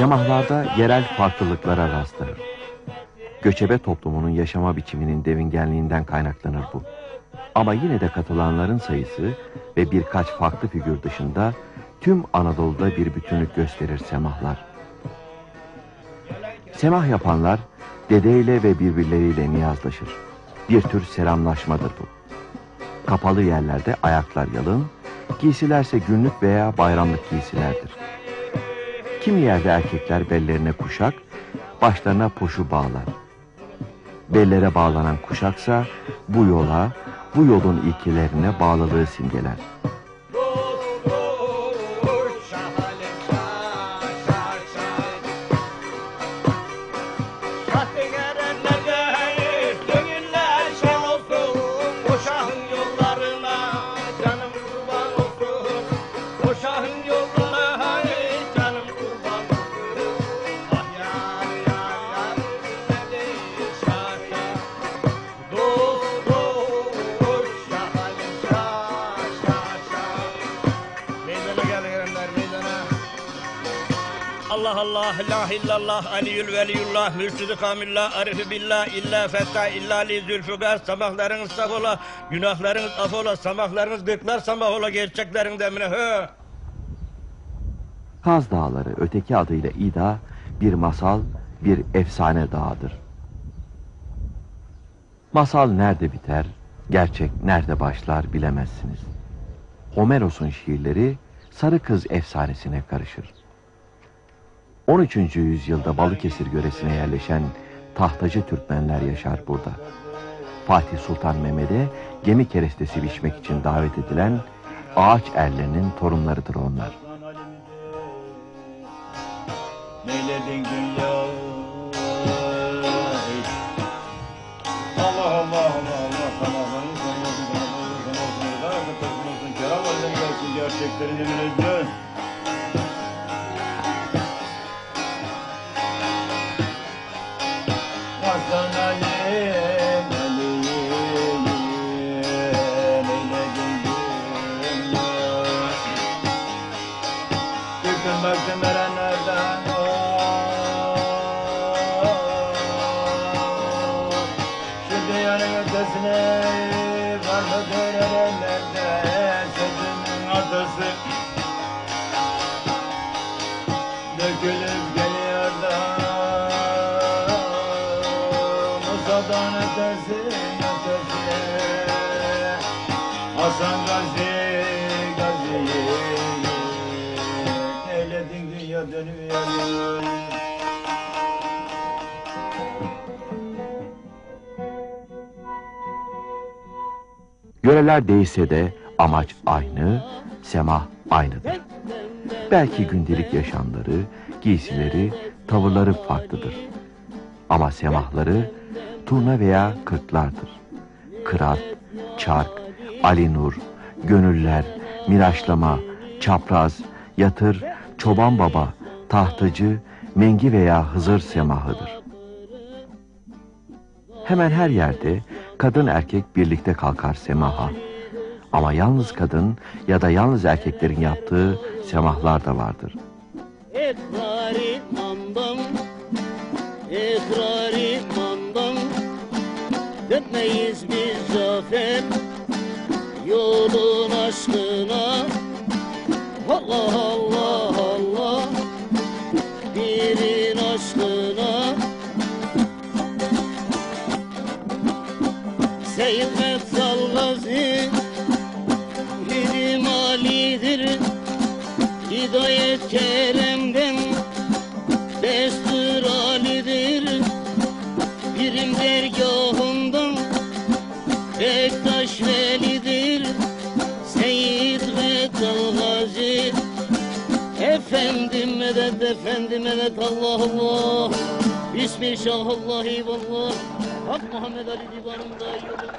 Semahlarda yerel farklılıklara rastlanır. Göçebe toplumunun yaşama biçiminin devingenliğinden kaynaklanır bu. Ama yine de katılanların sayısı ve birkaç farklı figür dışında tüm Anadolu'da bir bütünlük gösterir semahlar. Semah yapanlar dedeyle ve birbirleriyle niyazlaşır. Bir tür selamlaşmadır bu. Kapalı yerlerde ayaklar yalın, giysilerse günlük veya bayramlık giysilerdir. Kimi yerde erkekler bellerine kuşak, başlarına poşu bağlar. Bellere bağlanan kuşaksa bu yola, bu yolun ilkelerine bağlılığı simgeler. Allah Allah, la illallah, aliyyül veliyullah, mürşid-i kamillah, arifi billah, illa fettah, illa li zülfügar, sabahlarınız saf ola, günahlarınız af ola, sabahlarınız gırklar sabah ola, gerçeklerin demine, hı. Kaz Dağları, öteki adıyla İda, bir masal, bir efsane dağıdır. Masal nerede biter, gerçek nerede başlar bilemezsiniz. Homeros'un şiirleri Sarı Kız efsanesine karışır. 13. yüzyılda Balıkesir yöresine yerleşen tahtacı Türkmenler yaşar burada. Fatih Sultan Mehmet'e gemi kerestesi biçmek için davet edilen ağaç erlerinin torunlarıdır onlar. Neyledin dünya? Allah Allah Allah Allah, sabahların sonu olsun, sonu olsun, davetin olsun, kerem alem gelsin, gerçeklerin emin ediyor. Baktım erenlerden şu dünyanın ötesine varmadı erenlerde sözümün adası dökülüp geliyor da Musa'dan ötesi Hasan Gazi dönüyor. Yöreler değişse de amaç aynı, semah aynıdır. Belki gündelik yaşamları, giysileri, tavırları farklıdır. Ama semahları turna veya kırklardır. Kırat, çark, Ali Nur, gönüller, miraçlama, çapraz, yatır, çoban baba, tahtacı, mengi veya hızır semahıdır. Hemen her yerde kadın erkek birlikte kalkar semaha. Ama yalnız kadın ya da yalnız erkeklerin yaptığı semahlar da vardır. Ekrari mandam, ekrari mandam, dönmeyiz biz zafer, yolun aşkına. Allah Allah Allah, birin aşkına. Seymet Salgazi, birim alidir, Hidayet Kerem'den destur alidir. Birim dergahından Bektaş Velidir, Seyyid Vedat Gazi. Efendim medet, efendim medet, Allah Allah. Bismillahirrahmanirrahim, eyvallah. Hak Muhammed Ali divanında yolunda.